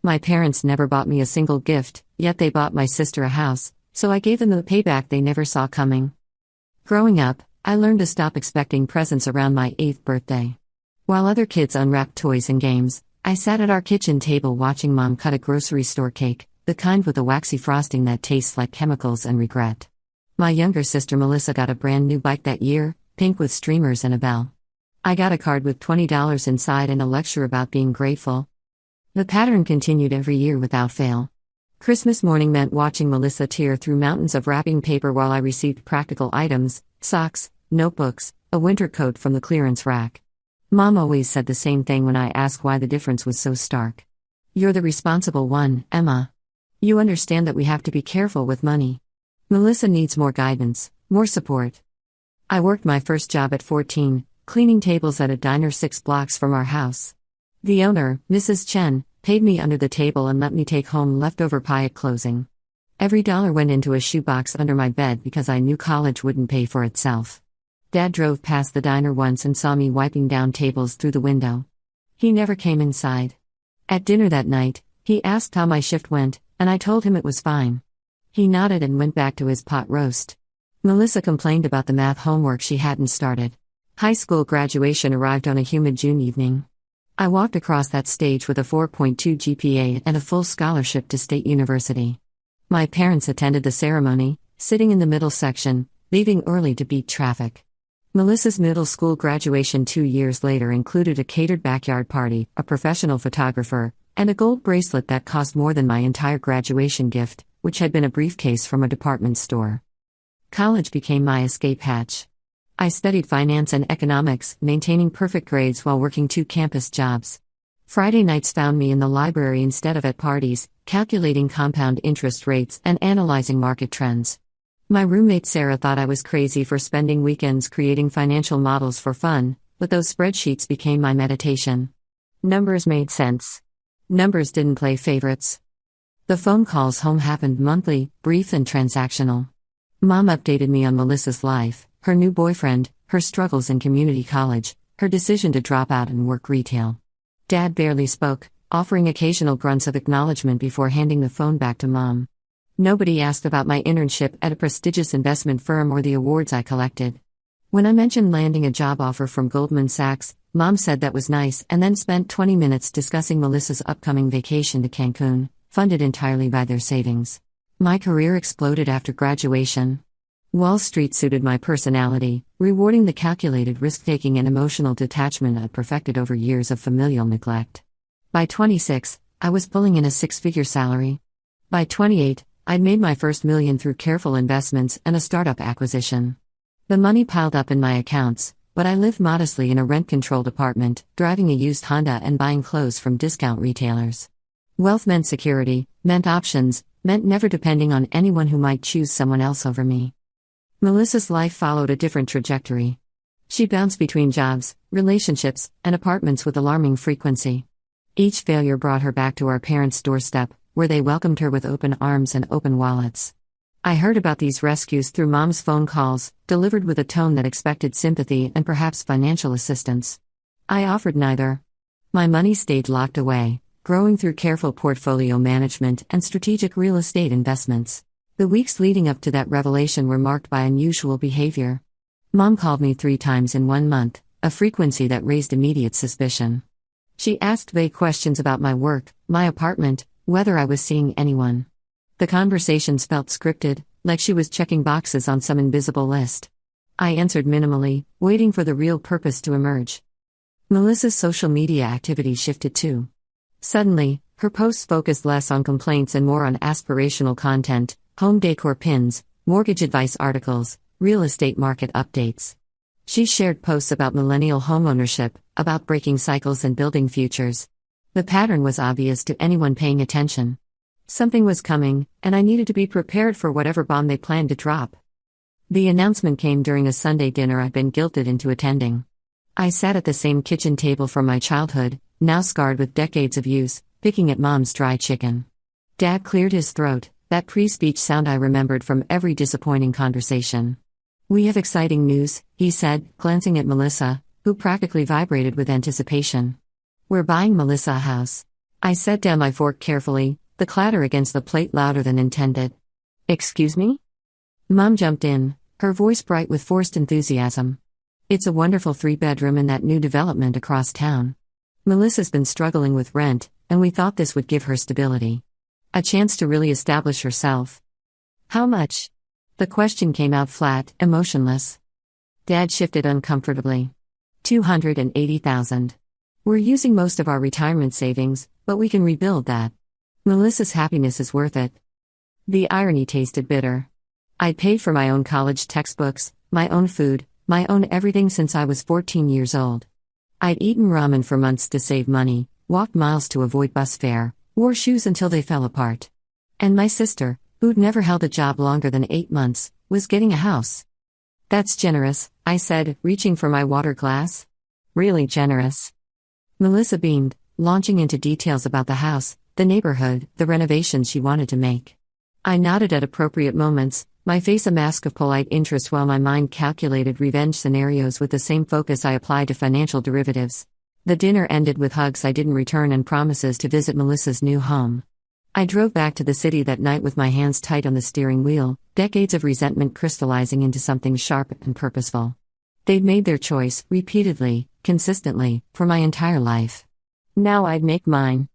My parents never bought me a single gift, yet they bought my sister a house, so I gave them the payback they never saw coming. Growing up, I learned to stop expecting presents around my 8th birthday. While other kids unwrapped toys and games, I sat at our kitchen table watching Mom cut a grocery store cake, the kind with a waxy frosting that tastes like chemicals and regret. My younger sister Melissa got a brand new bike that year, pink with streamers and a bell. I got a card with $20 inside and a lecture about being grateful. The pattern continued every year without fail. Christmas morning meant watching Melissa tear through mountains of wrapping paper while I received practical items, socks, notebooks, a winter coat from the clearance rack. Mom always said the same thing when I asked why the difference was so stark. "You're the responsible one, Emma. You understand that we have to be careful with money. Melissa needs more guidance, more support." I worked my first job at 14, cleaning tables at a diner 6 blocks from our house. The owner, Mrs. Chen, paid me under the table and let me take home leftover pie at closing. Every dollar went into a shoebox under my bed because I knew college wouldn't pay for itself. Dad drove past the diner once and saw me wiping down tables through the window. He never came inside. At dinner that night, he asked how my shift went, and I told him it was fine. He nodded and went back to his pot roast. Melissa complained about the math homework she hadn't started. High school graduation arrived on a humid June evening. I walked across that stage with a 4.2 GPA and a full scholarship to State University. My parents attended the ceremony, sitting in the middle section, leaving early to beat traffic. Melissa's middle school graduation 2 years later included a catered backyard party, a professional photographer, and a gold bracelet that cost more than my entire graduation gift, which had been a briefcase from a department store. College became my escape hatch. I studied finance and economics, maintaining perfect grades while working 2 campus jobs. Friday nights found me in the library instead of at parties, calculating compound interest rates and analyzing market trends. My roommate Sarah thought I was crazy for spending weekends creating financial models for fun, but those spreadsheets became my meditation. Numbers made sense. Numbers didn't play favorites. The phone calls home happened monthly, brief and transactional. Mom updated me on Melissa's life, her new boyfriend, her struggles in community college, her decision to drop out and work retail. Dad barely spoke, offering occasional grunts of acknowledgement before handing the phone back to Mom. Nobody asked about my internship at a prestigious investment firm or the awards I collected. When I mentioned landing a job offer from Goldman Sachs, Mom said that was nice and then spent 20 minutes discussing Melissa's upcoming vacation to Cancun, funded entirely by their savings. My career exploded after graduation. Wall Street suited my personality, rewarding the calculated risk-taking and emotional detachment I'd perfected over years of familial neglect. By 26, I was pulling in a 6-figure salary. By 28, I'd made my first million through careful investments and a startup acquisition. The money piled up in my accounts, but I lived modestly in a rent-controlled apartment, driving a used Honda and buying clothes from discount retailers. Wealth meant security, meant options, meant never depending on anyone who might choose someone else over me. Melissa's life followed a different trajectory. She bounced between jobs, relationships, and apartments with alarming frequency. Each failure brought her back to our parents' doorstep, where they welcomed her with open arms and open wallets. I heard about these rescues through Mom's phone calls, delivered with a tone that expected sympathy and perhaps financial assistance. I offered neither. My money stayed locked away, growing through careful portfolio management and strategic real estate investments. The weeks leading up to that revelation were marked by unusual behavior. Mom called me 3 times in 1 month, a frequency that raised immediate suspicion. She asked vague questions about my work, my apartment, whether I was seeing anyone. The conversations felt scripted, like she was checking boxes on some invisible list. I answered minimally, waiting for the real purpose to emerge. Melissa's social media activity shifted too. Suddenly, her posts focused less on complaints and more on aspirational content, home decor pins, mortgage advice articles, real estate market updates. She shared posts about millennial homeownership, about breaking cycles and building futures. The pattern was obvious to anyone paying attention. Something was coming, and I needed to be prepared for whatever bomb they planned to drop. The announcement came during a Sunday dinner I'd been guilted into attending. I sat at the same kitchen table from my childhood, now scarred with decades of use, picking at Mom's dry chicken. Dad cleared his throat, that pre-speech sound I remembered from every disappointing conversation. "We have exciting news," he said, glancing at Melissa, who practically vibrated with anticipation. "We're buying Melissa a house. I set down my fork carefully, the clatter against the plate louder than intended. "Excuse me?" Mom jumped in, her voice bright with forced enthusiasm. "It's a wonderful 3-bedroom in that new development across town. Melissa's been struggling with rent, and we thought this would give her stability. A chance to really establish herself." "How much?" The question came out flat, emotionless. Dad shifted uncomfortably. "280,000. We're using most of our retirement savings, but we can rebuild that. Melissa's happiness is worth it." The irony tasted bitter. I'd paid for my own college textbooks, my own food, my own everything since I was 14 years old. I'd eaten ramen for months to save money, walked miles to avoid bus fare, wore shoes until they fell apart. And my sister, who'd never held a job longer than 8 months, was getting a house. "That's generous," I said, reaching for my water glass. "Really generous." Melissa beamed, launching into details about the house, the neighborhood, the renovations she wanted to make. I nodded at appropriate moments, my face a mask of polite interest while my mind calculated revenge scenarios with the same focus I applied to financial derivatives. The dinner ended with hugs I didn't return and promises to visit Melissa's new home. I drove back to the city that night with my hands tight on the steering wheel, decades of resentment crystallizing into something sharp and purposeful. They'd made their choice, repeatedly, consistently, for my entire life. Now I'd make mine.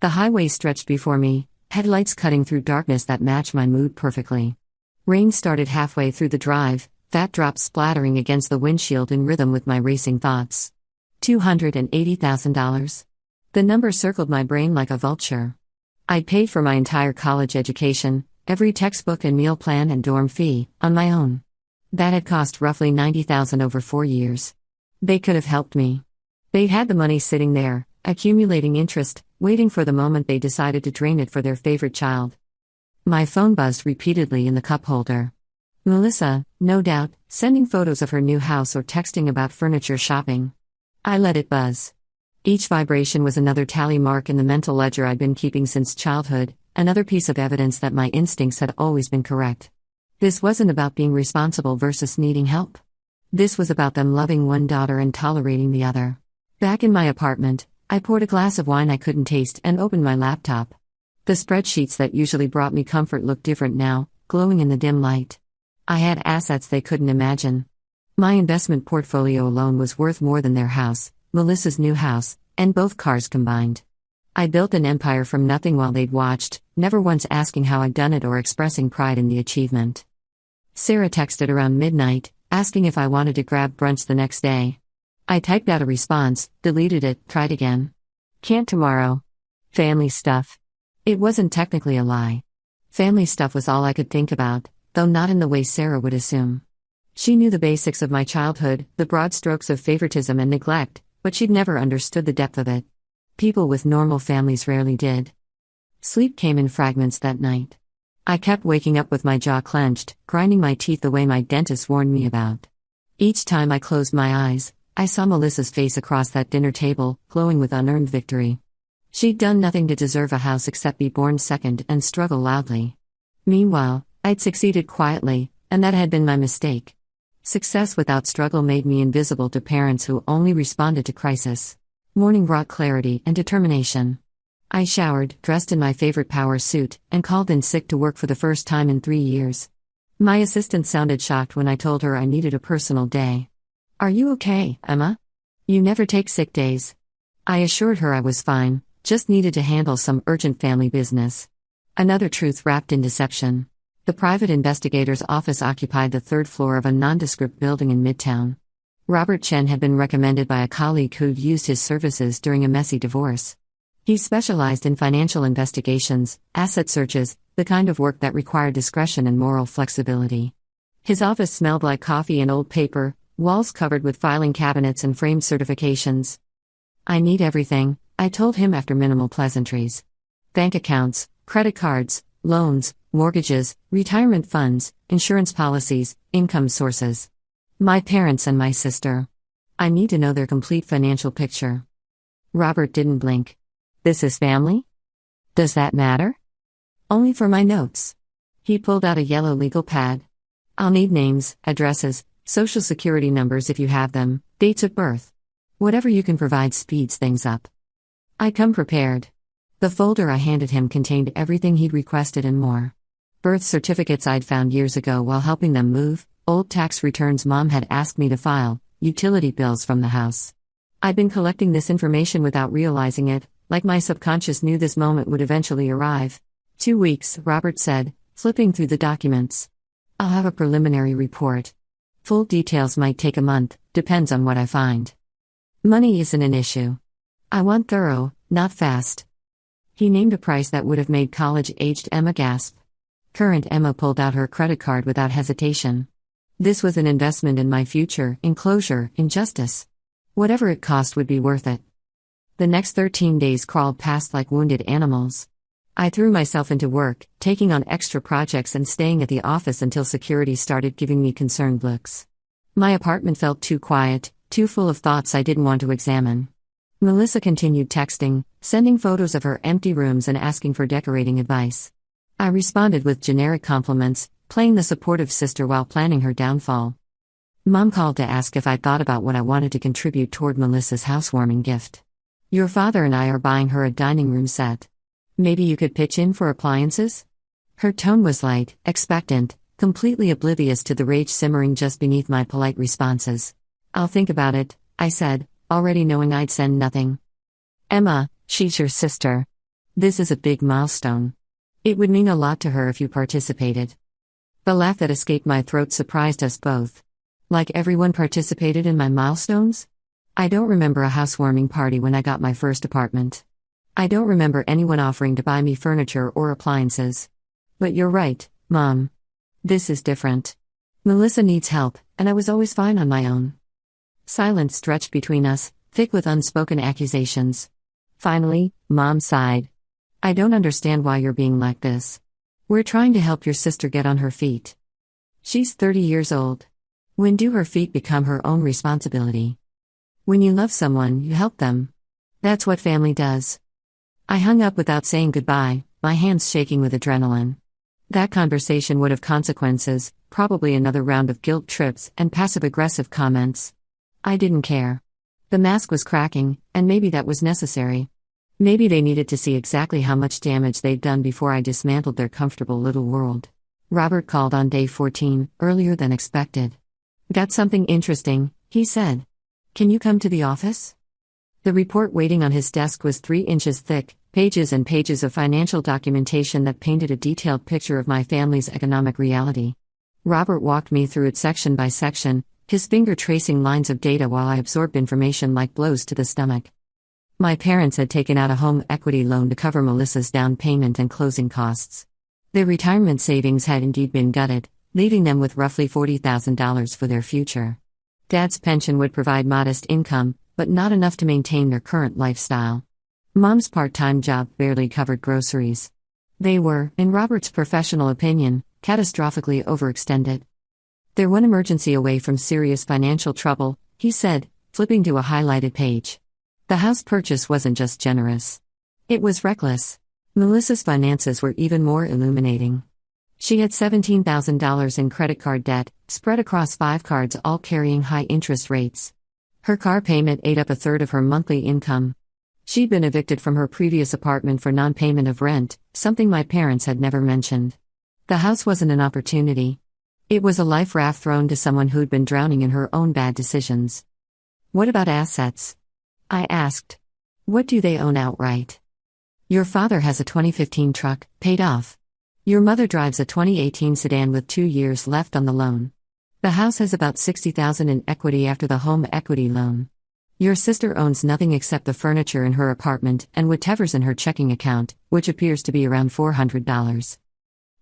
The highway stretched before me, headlights cutting through darkness that matched my mood perfectly. Rain started halfway through the drive, fat drops splattering against the windshield in rhythm with my racing thoughts. $280,000. The number circled my brain like a vulture. I'd paid for my entire college education, every textbook and meal plan and dorm fee, on my own. That had cost roughly $90,000 over 4 years. They could have helped me. They'd had the money sitting there, accumulating interest, waiting for the moment they decided to drain it for their favorite child. My phone buzzed repeatedly in the cup holder. Melissa, no doubt, sending photos of her new house or texting about furniture shopping. I let it buzz. Each vibration was another tally mark in the mental ledger I'd been keeping since childhood, another piece of evidence that my instincts had always been correct. This wasn't about being responsible versus needing help. This was about them loving one daughter and tolerating the other. Back in my apartment, I poured a glass of wine I couldn't taste and opened my laptop. The spreadsheets that usually brought me comfort looked different now, glowing in the dim light. I had assets they couldn't imagine. My investment portfolio alone was worth more than their house, Melissa's new house, and both cars combined. I built an empire from nothing while they'd watched, never once asking how I'd done it or expressing pride in the achievement. Sarah texted around midnight, asking if I wanted to grab brunch the next day. I typed out a response, deleted it, tried again. "Can't tomorrow. Family stuff." It wasn't technically a lie. Family stuff was all I could think about, though not in the way Sarah would assume. She knew the basics of my childhood, the broad strokes of favoritism and neglect, but she'd never understood the depth of it. People with normal families rarely did. Sleep came in fragments that night. I kept waking up with my jaw clenched, grinding my teeth the way my dentist warned me about. Each time I closed my eyes, I saw Melissa's face across that dinner table, glowing with unearned victory. She'd done nothing to deserve a house except be born second and struggle loudly. Meanwhile, I'd succeeded quietly, and that had been my mistake. Success without struggle made me invisible to parents who only responded to crisis. Morning brought clarity and determination. I showered, dressed in my favorite power suit, and called in sick to work for the first time in 3 years. My assistant sounded shocked when I told her I needed a personal day. "Are you okay, Emma? You never take sick days." I assured her I was fine, just needed to handle some urgent family business. Another truth wrapped in deception. The private investigator's office occupied the 3rd floor of a nondescript building in Midtown. Robert Chen had been recommended by a colleague who'd used his services during a messy divorce. He specialized in financial investigations, asset searches, the kind of work that required discretion and moral flexibility. His office smelled like coffee and old paper, walls covered with filing cabinets and framed certifications. "I need everything," I told him after minimal pleasantries. "Bank accounts, credit cards, loans, mortgages, retirement funds, insurance policies, income sources. My parents and my sister. I need to know their complete financial picture." Robert didn't blink. "This is family? Does that matter?" "Only for my notes." He pulled out a yellow legal pad. "I'll need names, addresses, social security numbers if you have them, dates of birth. Whatever you can provide speeds things up." I come prepared. The folder I handed him contained everything he'd requested and more. Birth certificates I'd found years ago while helping them move, old tax returns Mom had asked me to file, utility bills from the house. I'd been collecting this information without realizing it, like my subconscious knew this moment would eventually arrive. 2 weeks, Robert said, flipping through the documents. I'll have a preliminary report. Full details might take a month, depends on what I find. Money isn't an issue. I want thorough, not fast. He named a price that would have made college-aged Emma gasp. Current Emma pulled out her credit card without hesitation. This was an investment in my future, in closure, in justice. Whatever it cost would be worth it. The next 13 days crawled past like wounded animals. I threw myself into work, taking on extra projects and staying at the office until security started giving me concerned looks. My apartment felt too quiet, too full of thoughts I didn't want to examine. Melissa continued texting, sending photos of her empty rooms and asking for decorating advice. I responded with generic compliments, playing the supportive sister while planning her downfall. Mom called to ask if I'd thought about what I wanted to contribute toward Melissa's housewarming gift. Your father and I are buying her a dining room set. Maybe you could pitch in for appliances? Her tone was light, expectant, completely oblivious to the rage simmering just beneath my polite responses. I'll think about it, I said, already knowing I'd send nothing. Emma, she's your sister. This is a big milestone. It would mean a lot to her if you participated. The laugh that escaped my throat surprised us both. Like everyone participated in my milestones? I don't remember a housewarming party when I got my first apartment. I don't remember anyone offering to buy me furniture or appliances. But you're right, Mom. This is different. Melissa needs help, and I was always fine on my own. Silence stretched between us, thick with unspoken accusations. Finally, Mom sighed. I don't understand why you're being like this. We're trying to help your sister get on her feet. She's 30 years old. When do her feet become her own responsibility? When you love someone, you help them. That's what family does. I hung up without saying goodbye, my hands shaking with adrenaline. That conversation would have consequences, probably another round of guilt trips and passive-aggressive comments. I didn't care. The mask was cracking, and maybe that was necessary. Maybe they needed to see exactly how much damage they'd done before I dismantled their comfortable little world. Robert called on day 14, earlier than expected. Got something interesting, he said. Can you come to the office? The report waiting on his desk was 3 inches thick, pages and pages of financial documentation that painted a detailed picture of my family's economic reality. Robert walked me through it section by section, his finger tracing lines of data while I absorbed information like blows to the stomach. My parents had taken out a home equity loan to cover Melissa's down payment and closing costs. Their retirement savings had indeed been gutted, leaving them with roughly $40,000 for their future. Dad's pension would provide modest income, but not enough to maintain their current lifestyle. Mom's part-time job barely covered groceries. They were, in Robert's professional opinion, catastrophically overextended. They're one emergency away from serious financial trouble, he said, flipping to a highlighted page. The house purchase wasn't just generous. It was reckless. Melissa's finances were even more illuminating. She had $17,000 in credit card debt, spread across 5 cards all carrying high interest rates. Her car payment ate up a third of her monthly income. She'd been evicted from her previous apartment for non-payment of rent, something my parents had never mentioned. The house wasn't an opportunity. It was a life raft thrown to someone who'd been drowning in her own bad decisions. What about assets? I asked. What do they own outright? Your father has a 2015 truck, paid off. Your mother drives a 2018 sedan with 2 years left on the loan. The house has about $60,000 in equity after the home equity loan. Your sister owns nothing except the furniture in her apartment and whatever's in her checking account, which appears to be around $400.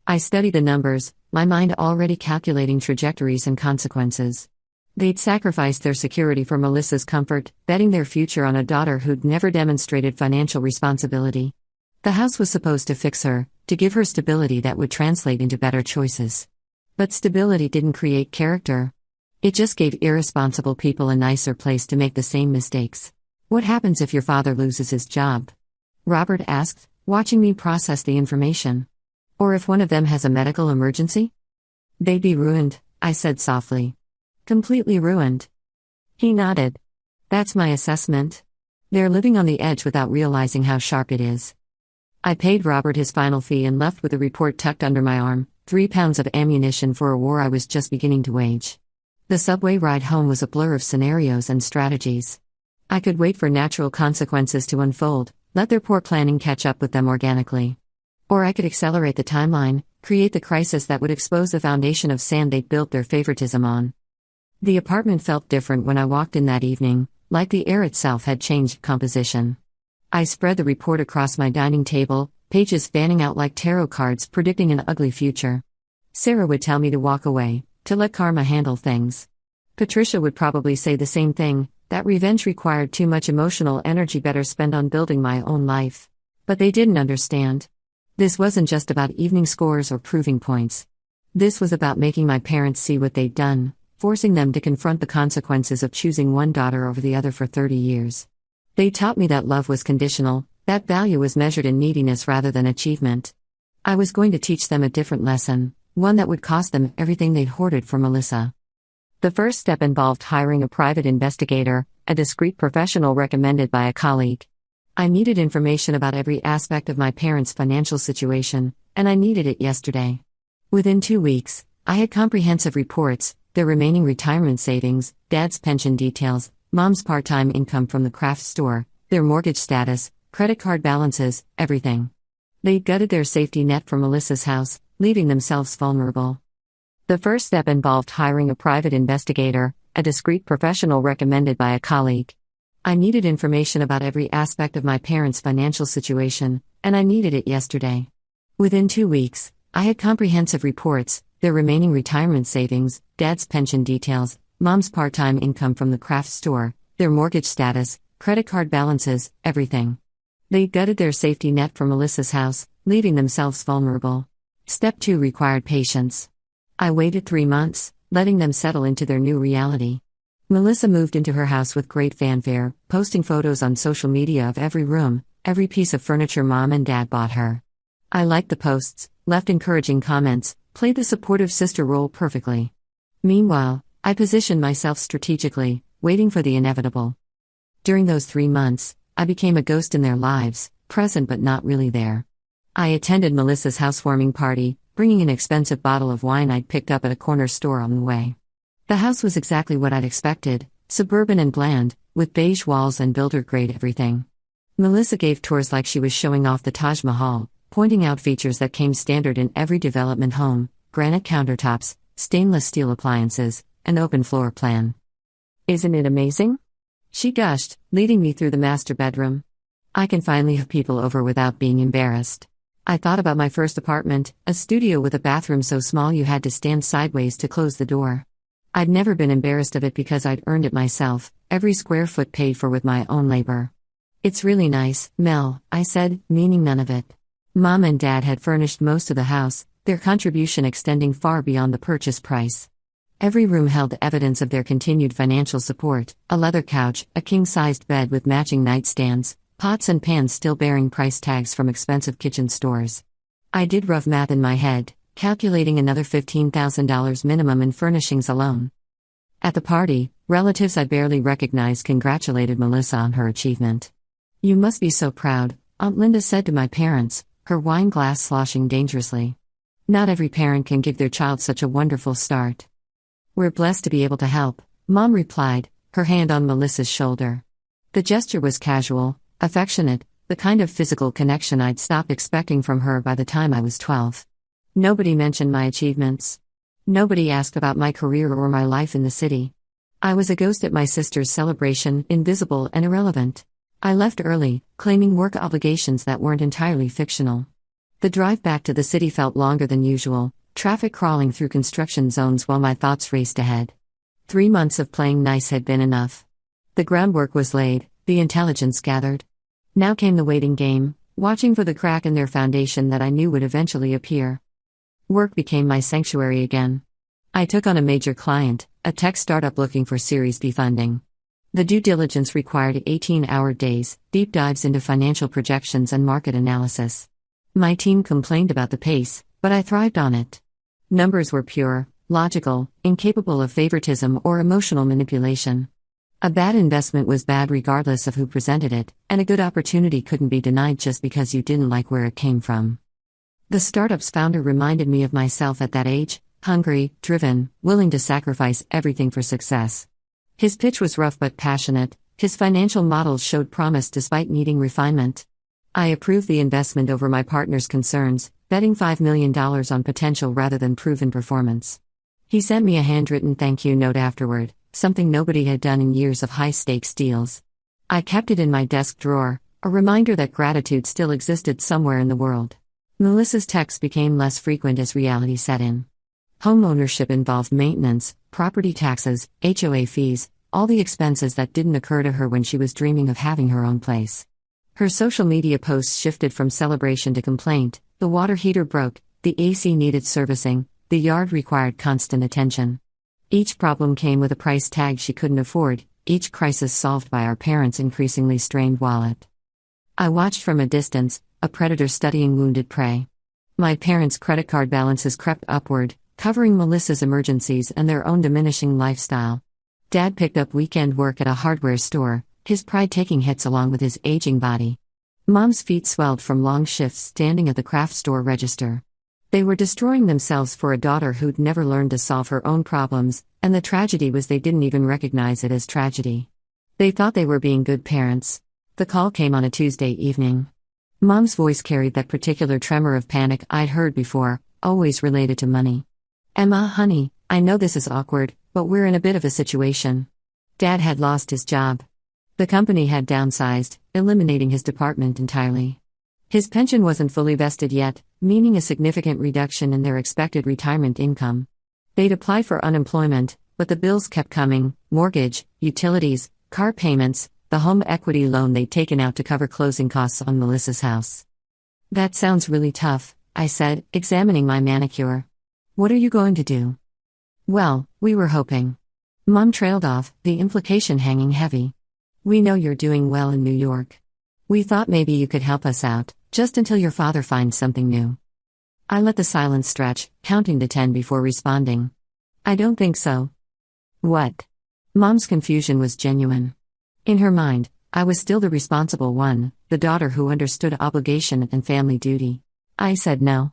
I studied the numbers, my mind already calculating trajectories and consequences. They'd sacrificed their security for Melissa's comfort, betting their future on a daughter who'd never demonstrated financial responsibility. The house was supposed to fix her, to give her stability that would translate into better choices. But stability didn't create character. It just gave irresponsible people a nicer place to make the same mistakes. What happens if your father loses his job? Robert asked, watching me process the information. Or if one of them has a medical emergency? They'd be ruined, I said softly. Completely ruined. He nodded. That's my assessment. They're living on the edge without realizing how sharp it is. I paid Robert his final fee and left with a report tucked under my arm, 3 pounds of ammunition for a war I was just beginning to wage. The subway ride home was a blur of scenarios and strategies. I could wait for natural consequences to unfold, let their poor planning catch up with them organically. Or I could accelerate the timeline, create the crisis that would expose the foundation of sand they'd built their favoritism on. The apartment felt different when I walked in that evening, like the air itself had changed composition. I spread the report across my dining table, pages fanning out like tarot cards predicting an ugly future. Sarah would tell me to walk away, to let karma handle things. Patricia would probably say the same thing, that revenge required too much emotional energy better spent on building my own life. But they didn't understand. This wasn't just about evening scores or proving points. This was about making my parents see what they'd done, forcing them to confront the consequences of choosing one daughter over the other for 30 years. They taught me that love was conditional, that value was measured in neediness rather than achievement. I was going to teach them a different lesson, one that would cost them everything they'd hoarded for Melissa. The first step involved hiring a private investigator, a discreet professional recommended by a colleague. I needed information about every aspect of my parents' financial situation, and I needed it yesterday. Within 2 weeks, I had comprehensive reports, their remaining retirement savings, dad's pension details, mom's part-time income from the craft store, their mortgage status, credit card balances, everything. They'd gutted their safety net for Melissa's house, leaving themselves vulnerable. The first step involved hiring a private investigator, a discreet professional recommended by a colleague. I needed information about every aspect of my parents' financial situation, and I needed it yesterday. Within 2 weeks, I had comprehensive reports, their remaining retirement savings, dad's pension details, mom's part-time income from the craft store, their mortgage status, credit card balances, everything. They gutted their safety net for Melissa's house, leaving themselves vulnerable. Step 2 required patience. I waited 3 months, letting them settle into their new reality. Melissa moved into her house with great fanfare, posting photos on social media of every room, every piece of furniture mom and dad bought her. I liked the posts, left encouraging comments, played the supportive sister role perfectly. Meanwhile, I positioned myself strategically, waiting for the inevitable. During those 3 months, I became a ghost in their lives, present but not really there. I attended Melissa's housewarming party, bringing an expensive bottle of wine I'd picked up at a corner store on the way. The house was exactly what I'd expected, suburban and bland, with beige walls and builder-grade everything. Melissa gave tours like she was showing off the Taj Mahal, pointing out features that came standard in every development home: granite countertops, stainless steel appliances, an open floor plan. "Isn't it amazing?" she gushed, leading me through the master bedroom. I can finally have people over without being embarrassed. I thought about my first apartment, a studio with a bathroom so small you had to stand sideways to close the door. I'd never been embarrassed of it because I'd earned it myself, every square foot paid for with my own labor. "It's really nice, Mel," I said, meaning none of it. Mom and Dad had furnished most of the house, their contribution extending far beyond the purchase price. Every room held evidence of their continued financial support: a leather couch, a king-sized bed with matching nightstands, pots and pans still bearing price tags from expensive kitchen stores. I did rough math in my head, calculating another $15,000 minimum in furnishings alone. At the party, relatives I barely recognized congratulated Melissa on her achievement. "You must be so proud," Aunt Linda said to my parents, her wine glass sloshing dangerously. "Not every parent can give their child such a wonderful start." "We're blessed to be able to help," Mom replied, her hand on Melissa's shoulder. The gesture was casual, affectionate, the kind of physical connection I'd stopped expecting from her by the time I was 12. Nobody mentioned my achievements. Nobody asked about my career or my life in the city. I was a ghost at my sister's celebration, invisible and irrelevant. I left early, claiming work obligations that weren't entirely fictional. The drive back to the city felt longer than usual, traffic crawling through construction zones while my thoughts raced ahead. 3 months of playing nice had been enough. The groundwork was laid, the intelligence gathered. Now came the waiting game, watching for the crack in their foundation that I knew would eventually appear. Work became my sanctuary again. I took on a major client, a tech startup looking for Series B funding. The due diligence required 18-hour days, deep dives into financial projections and market analysis. My team complained about the pace, but I thrived on it. Numbers were pure, logical, incapable of favoritism or emotional manipulation. A bad investment was bad regardless of who presented it, and a good opportunity couldn't be denied just because you didn't like where it came from. The startup's founder reminded me of myself at that age, hungry, driven, willing to sacrifice everything for success. His pitch was rough but passionate, his financial models showed promise despite needing refinement. I approved the investment over my partner's concerns, betting $5 million on potential rather than proven performance. He sent me a handwritten thank you note afterward, something nobody had done in years of high-stakes deals. I kept it in my desk drawer, a reminder that gratitude still existed somewhere in the world. Melissa's texts became less frequent as reality set in. Homeownership involved maintenance, property taxes, HOA fees, all the expenses that didn't occur to her when she was dreaming of having her own place. Her social media posts shifted from celebration to complaint: the water heater broke, the AC needed servicing, the yard required constant attention. Each problem came with a price tag she couldn't afford, each crisis solved by our parents' increasingly strained wallet. I watched from a distance, a predator studying wounded prey. My parents' credit card balances crept upward, covering Melissa's emergencies and their own diminishing lifestyle. Dad picked up weekend work at a hardware store, his pride taking hits along with his aging body. Mom's feet swelled from long shifts standing at the craft store register. They were destroying themselves for a daughter who'd never learned to solve her own problems, and the tragedy was they didn't even recognize it as tragedy. They thought they were being good parents. The call came on a Tuesday evening. Mom's voice carried that particular tremor of panic I'd heard before, always related to money. "Emma, honey, I know this is awkward, but we're in a bit of a situation." Dad had lost his job. The company had downsized, eliminating his department entirely. His pension wasn't fully vested yet, meaning a significant reduction in their expected retirement income. They'd applied for unemployment, but the bills kept coming: mortgage, utilities, car payments, the home equity loan they'd taken out to cover closing costs on Melissa's house. "That sounds really tough," I said, examining my manicure. "What are you going to do?" "Well, we were hoping." Mom trailed off, the implication hanging heavy. "We know you're doing well in New York. We thought maybe you could help us out, just until your father finds something new." I let the silence stretch, counting to 10 before responding. "I don't think so." "What?" Mom's confusion was genuine. In her mind, I was still the responsible one, the daughter who understood obligation and family duty. I said no.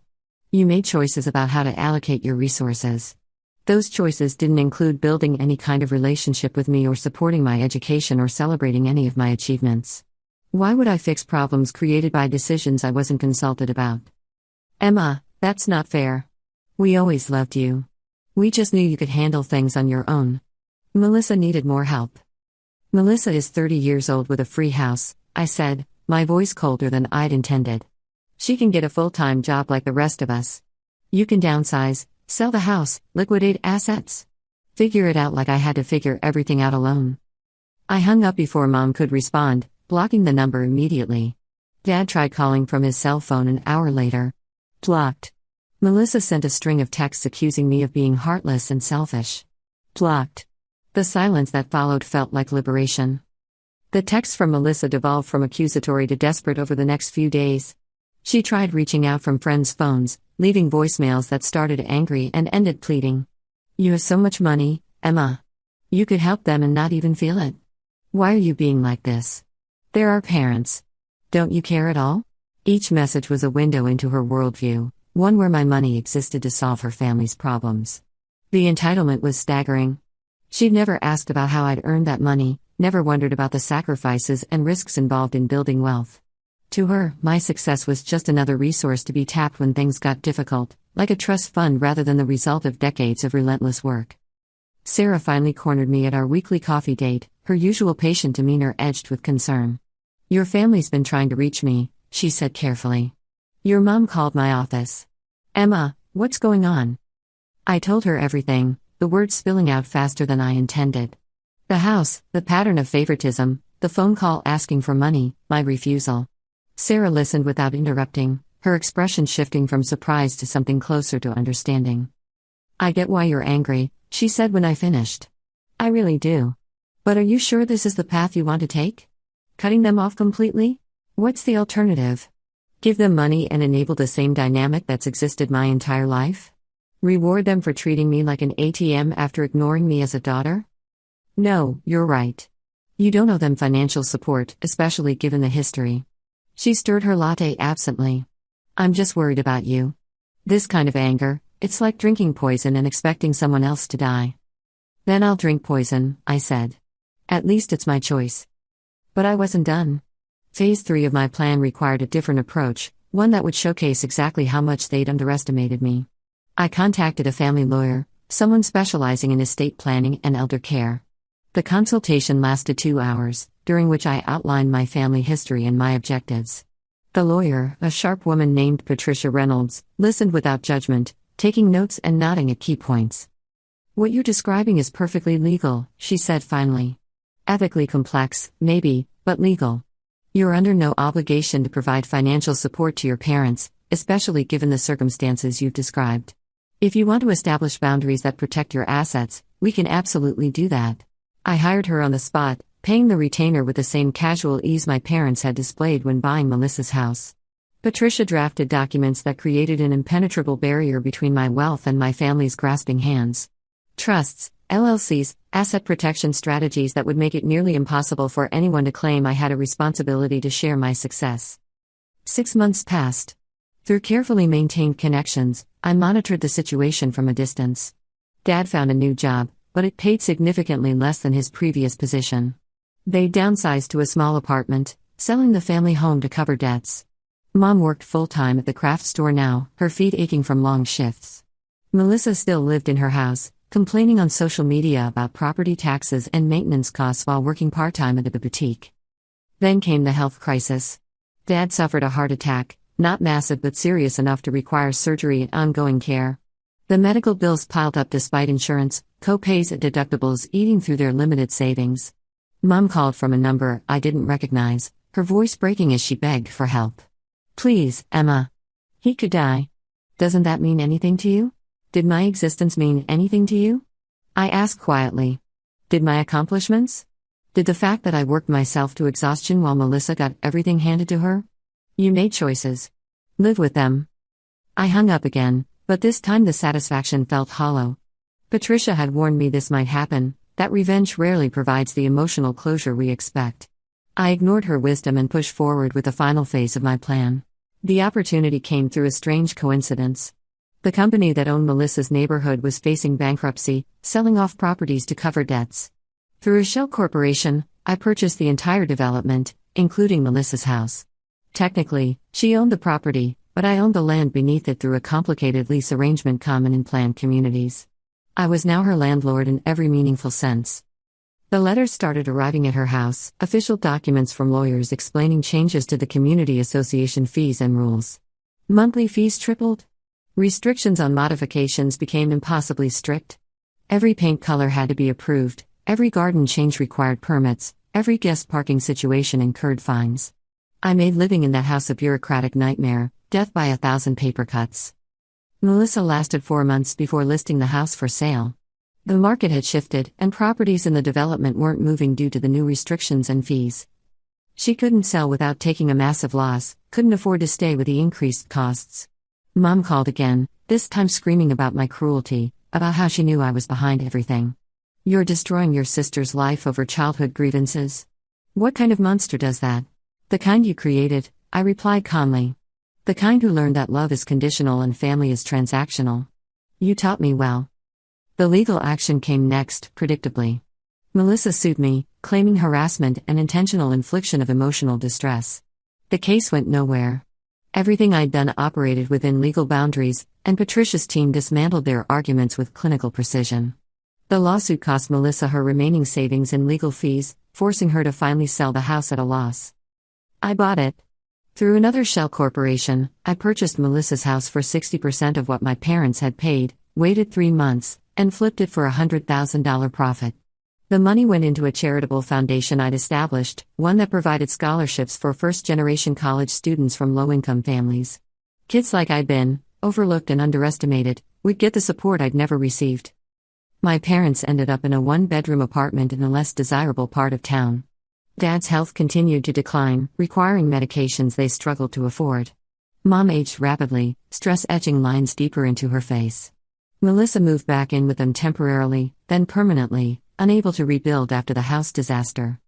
"You made choices about how to allocate your resources. Those choices didn't include building any kind of relationship with me or supporting my education or celebrating any of my achievements. Why would I fix problems created by decisions I wasn't consulted about?" "Emma, that's not fair. We always loved you. We just knew you could handle things on your own." Melissa needed more help. "Melissa is 30 years old with a free house," I said, my voice colder than I'd intended. "She can get a full-time job like the rest of us. You can downsize, sell the house, liquidate assets. Figure it out like I had to figure everything out alone." I hung up before Mom could respond, blocking the number immediately. Dad tried calling from his cell phone an hour later. Blocked. Melissa sent a string of texts accusing me of being heartless and selfish. Blocked. The silence that followed felt like liberation. The texts from Melissa devolved from accusatory to desperate over the next few days. She tried reaching out from friends' phones, leaving voicemails that started angry and ended pleading. "You have so much money, Emma. You could help them and not even feel it. Why are you being like this? They're our parents. Don't you care at all?" Each message was a window into her worldview, one where my money existed to solve her family's problems. The entitlement was staggering. She'd never asked about how I'd earned that money, never wondered about the sacrifices and risks involved in building wealth. To her, my success was just another resource to be tapped when things got difficult, like a trust fund rather than the result of decades of relentless work. Sarah finally cornered me at our weekly coffee date, her usual patient demeanor edged with concern. "Your family's been trying to reach me," she said carefully. "Your mom called my office." "Emma, what's going on?" I told her everything, the words spilling out faster than I intended. The house, the pattern of favoritism, the phone call asking for money, my refusal. Sarah listened without interrupting, her expression shifting from surprise to something closer to understanding. "I get why you're angry," she said when I finished. "I really do. But are you sure this is the path you want to take? Cutting them off completely? What's the alternative? Give them money and enable the same dynamic that's existed my entire life? Reward them for treating me like an ATM after ignoring me as a daughter? No, you're right. You don't owe them financial support, especially given the history. She stirred her latte absently. I'm just worried about you. This kind of anger, it's like drinking poison and expecting someone else to die. Then I'll drink poison, I said. At least it's my choice. But I wasn't done. Phase 3 of my plan required a different approach, one that would showcase exactly how much they'd underestimated me. I contacted a family lawyer, someone specializing in estate planning and elder care. The consultation lasted 2 hours, during which I outlined my family history and my objectives. The lawyer, a sharp woman named Patricia Reynolds, listened without judgment, taking notes and nodding at key points. What you're describing is perfectly legal, she said finally. Ethically complex, maybe, but legal. You're under no obligation to provide financial support to your parents, especially given the circumstances you've described. If you want to establish boundaries that protect your assets, we can absolutely do that. I hired her on the spot, paying the retainer with the same casual ease my parents had displayed when buying Melissa's house. Patricia drafted documents that created an impenetrable barrier between my wealth and my family's grasping hands. Trusts, LLCs, asset protection strategies that would make it nearly impossible for anyone to claim I had a responsibility to share my success. 6 months passed. Through carefully maintained connections, I monitored the situation from a distance. Dad found a new job, but it paid significantly less than his previous position. They downsized to a small apartment, selling the family home to cover debts. Mom worked full-time at the craft store now, her feet aching from long shifts. Melissa still lived in her house, complaining on social media about property taxes and maintenance costs while working part-time at a boutique. Then came the health crisis. Dad suffered a heart attack, not massive but serious enough to require surgery and ongoing care. The medical bills piled up despite insurance, co-pays and deductibles eating through their limited savings. Mom called from a number I didn't recognize, her voice breaking as she begged for help. Please, Emma. He could die. Doesn't that mean anything to you? Did my existence mean anything to you? I asked quietly. Did my accomplishments? Did the fact that I worked myself to exhaustion while Melissa got everything handed to her? You made choices. Live with them. I hung up again, but this time the satisfaction felt hollow. Patricia had warned me this might happen, that revenge rarely provides the emotional closure we expect. I ignored her wisdom and pushed forward with the final phase of my plan. The opportunity came through a strange coincidence. The company that owned Melissa's neighborhood was facing bankruptcy, selling off properties to cover debts. Through a shell corporation, I purchased the entire development, including Melissa's house. Technically, she owned the property, but I owned the land beneath it through a complicated lease arrangement common in planned communities. I was now her landlord in every meaningful sense. The letters started arriving at her house, official documents from lawyers explaining changes to the community association fees and rules. Monthly fees tripled. Restrictions on modifications became impossibly strict. Every paint color had to be approved, every garden change required permits, every guest parking situation incurred fines. I made living in that house a bureaucratic nightmare, death by 1,000 paper cuts. Melissa lasted 4 months before listing the house for sale. The market had shifted, and properties in the development weren't moving due to the new restrictions and fees. She couldn't sell without taking a massive loss, couldn't afford to stay with the increased costs. Mom called again, this time screaming about my cruelty, about how she knew I was behind everything. You're destroying your sister's life over childhood grievances. What kind of monster does that? The kind you created, I replied calmly. The kind who learned that love is conditional and family is transactional. You taught me well. The legal action came next, predictably. Melissa sued me, claiming harassment and intentional infliction of emotional distress. The case went nowhere. Everything I'd done operated within legal boundaries, and Patricia's team dismantled their arguments with clinical precision. The lawsuit cost Melissa her remaining savings in legal fees, forcing her to finally sell the house at a loss. I bought it. Through another shell corporation, I purchased Melissa's house for 60% of what my parents had paid, waited 3 months, and flipped it for a $100,000 profit. The money went into a charitable foundation I'd established, one that provided scholarships for first-generation college students from low-income families. Kids like I'd been, overlooked and underestimated, would get the support I'd never received. My parents ended up in a 1-bedroom apartment in a less desirable part of town. Dad's health continued to decline, requiring medications they struggled to afford. Mom aged rapidly, stress etching lines deeper into her face. Melissa moved back in with them temporarily, then permanently, unable to rebuild after the house disaster.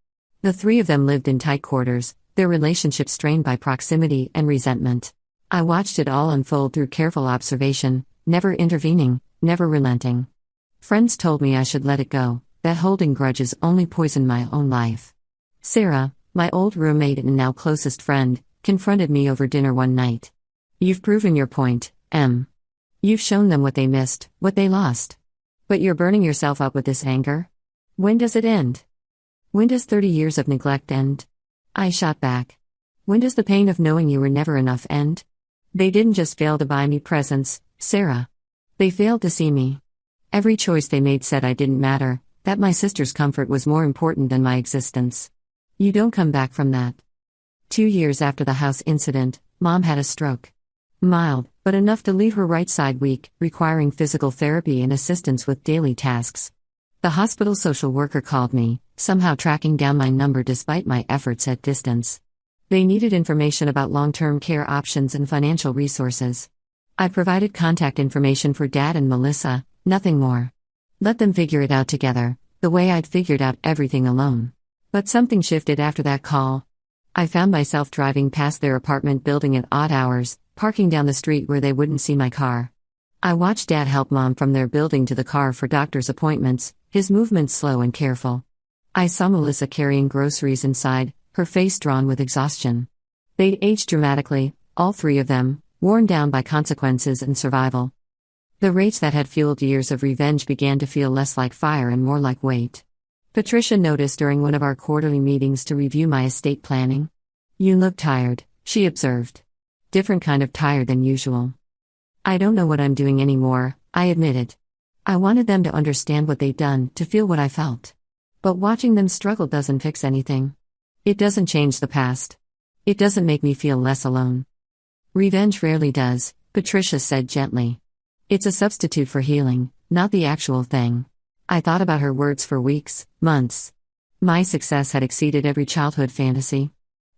The three of them lived in tight quarters, their relationship strained by proximity and resentment. I watched it all unfold through careful observation, never intervening, never relenting. Friends told me I should let it go, that holding grudges only poisoned my own life. Sarah, my old roommate and now closest friend, confronted me over dinner one night. "You've proven your point, Em. You've shown them what they missed, what they lost. But you're burning yourself up with this anger? When does it end? When does 30 years of neglect end?" I shot back. "When does the pain of knowing you were never enough end?" They didn't just fail to buy me presents, Sarah. They failed to see me. Every choice they made said I didn't matter, that my sister's comfort was more important than my existence. You don't come back from that. 2 years after the house incident, Mom had a stroke. Mild, but enough to leave her right side weak, requiring physical therapy and assistance with daily tasks. The hospital social worker called me, somehow tracking down my number despite my efforts at distance. They needed information about long-term care options and financial resources. I provided contact information for Dad and Melissa, nothing more. Let them figure it out together, the way I'd figured out everything alone. But something shifted after that call. I found myself driving past their apartment building at odd hours, parking down the street where they wouldn't see my car. I watched Dad help Mom from their building to the car for doctor's appointments, his movements slow and careful. I saw Melissa carrying groceries inside, her face drawn with exhaustion. They'd aged dramatically, all three of them, worn down by consequences and survival. The rage that had fueled years of revenge began to feel less like fire and more like weight. Patricia noticed during one of our quarterly meetings to review my estate planning. "You look tired," she observed. "Different kind of tired than usual." "I don't know what I'm doing anymore," I admitted. I wanted them to understand what they'd done, to feel what I felt. But watching them struggle doesn't fix anything. It doesn't change the past. It doesn't make me feel less alone. "Revenge rarely does," Patricia said gently. "It's a substitute for healing, not the actual thing." I thought about her words for weeks, months. My success had exceeded every childhood fantasy.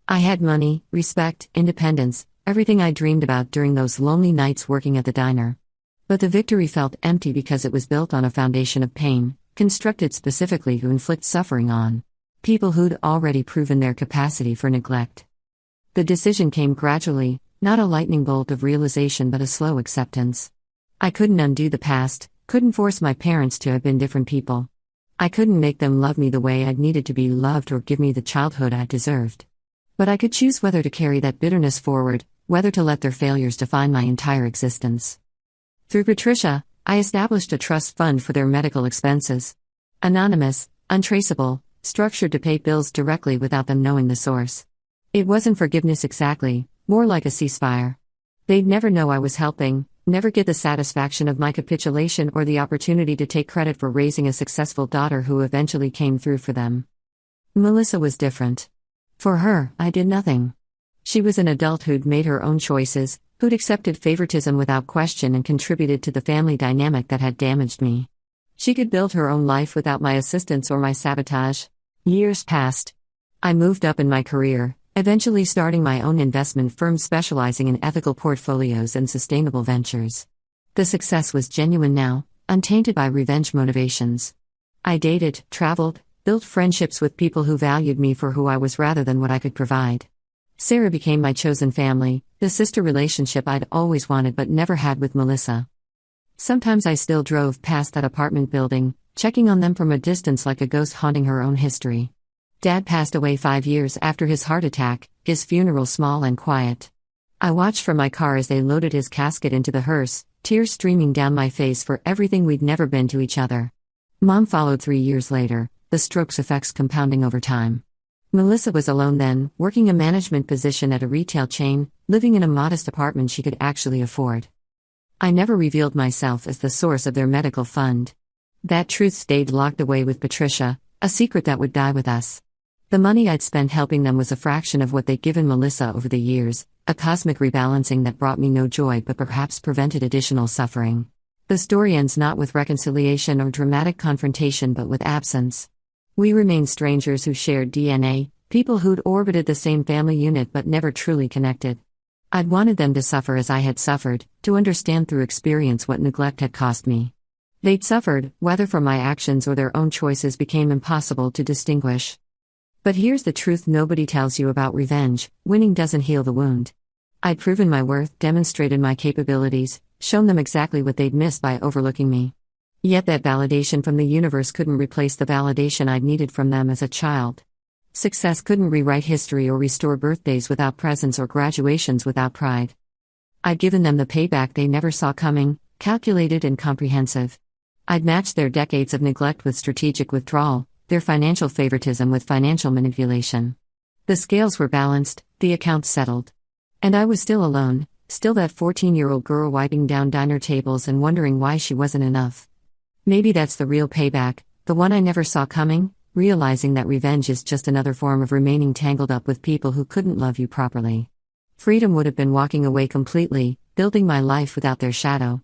I had money, respect, independence, everything I dreamed about during those lonely nights working at the diner. But the victory felt empty because it was built on a foundation of pain, constructed specifically to inflict suffering on people who'd already proven their capacity for neglect. The decision came gradually, not a lightning bolt of realization but a slow acceptance. I couldn't undo the past, couldn't force my parents to have been different people. I couldn't make them love me the way I'd needed to be loved or give me the childhood I deserved. But I could choose whether to carry that bitterness forward, whether to let their failures define my entire existence. Through Patricia, I established a trust fund for their medical expenses. Anonymous, untraceable, structured to pay bills directly without them knowing the source. It wasn't forgiveness exactly, more like a ceasefire. They'd never know I was helping, never get the satisfaction of my capitulation or the opportunity to take credit for raising a successful daughter who eventually came through for them. Melissa was different. For her, I did nothing. She was an adult who'd made her own choices, who'd accepted favoritism without question and contributed to the family dynamic that had damaged me. She could build her own life without my assistance or my sabotage. Years passed. I moved up in my career, eventually starting my own investment firm specializing in ethical portfolios and sustainable ventures. The success was genuine now, untainted by revenge motivations. I dated, traveled, built friendships with people who valued me for who I was rather than what I could provide. Sarah became my chosen family, the sister relationship I'd always wanted but never had with Melissa. Sometimes I still drove past that apartment building, checking on them from a distance like a ghost haunting her own history. Dad passed away 5 years after his heart attack, his funeral small and quiet. I watched from my car as they loaded his casket into the hearse, tears streaming down my face for everything we'd never been to each other. Mom followed 3 years later, the stroke's effects compounding over time. Melissa was alone then, working a management position at a retail chain, living in a modest apartment she could actually afford. I never revealed myself as the source of their medical fund. That truth stayed locked away with Patricia, a secret that would die with us. The money I'd spent helping them was a fraction of what they'd given Melissa over the years, a cosmic rebalancing that brought me no joy but perhaps prevented additional suffering. The story ends not with reconciliation or dramatic confrontation but with absence. We remain strangers who shared DNA, people who'd orbited the same family unit but never truly connected. I'd wanted them to suffer as I had suffered, to understand through experience what neglect had cost me. They'd suffered, whether from my actions or their own choices became impossible to distinguish. But here's the truth nobody tells you about revenge: winning doesn't heal the wound. I'd proven my worth, demonstrated my capabilities, shown them exactly what they'd missed by overlooking me. Yet that validation from the universe couldn't replace the validation I'd needed from them as a child. Success couldn't rewrite history or restore birthdays without presents or graduations without pride. I'd given them the payback they never saw coming, calculated and comprehensive. I'd matched their decades of neglect with strategic withdrawal, their financial favoritism with financial manipulation. The scales were balanced, the accounts settled. And I was still alone, still that 14-year-old girl wiping down diner tables and wondering why she wasn't enough. Maybe that's the real payback, the one I never saw coming, realizing that revenge is just another form of remaining tangled up with people who couldn't love you properly. Freedom would have been walking away completely, building my life without their shadow.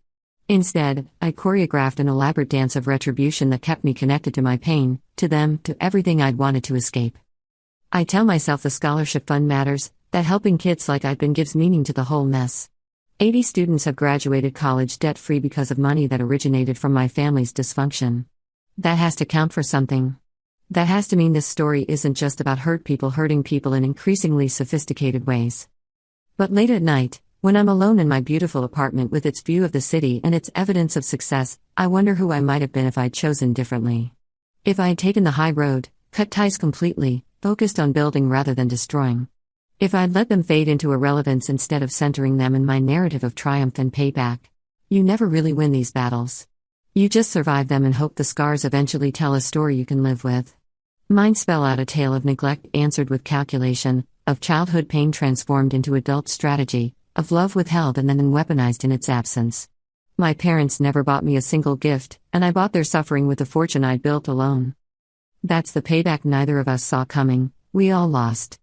Instead, I choreographed an elaborate dance of retribution that kept me connected to my pain, to them, to everything I'd wanted to escape. I tell myself the scholarship fund matters, that helping kids like I've been gives meaning to the whole mess. 80 students have graduated college debt-free because of money that originated from my family's dysfunction. That has to count for something. That has to mean this story isn't just about hurt people hurting people in increasingly sophisticated ways. But late at night, when I'm alone in my beautiful apartment with its view of the city and its evidence of success, I wonder who I might have been if I'd chosen differently. If I had taken the high road, cut ties completely, focused on building rather than destroying. If I'd let them fade into irrelevance instead of centering them in my narrative of triumph and payback. You never really win these battles. You just survive them and hope the scars eventually tell a story you can live with. Mine spell out a tale of neglect answered with calculation, of childhood pain transformed into adult strategy, of love withheld and then weaponized in its absence. My parents never bought me a single gift, and I bought their suffering with the fortune I'd built alone. That's the payback neither of us saw coming. We all lost.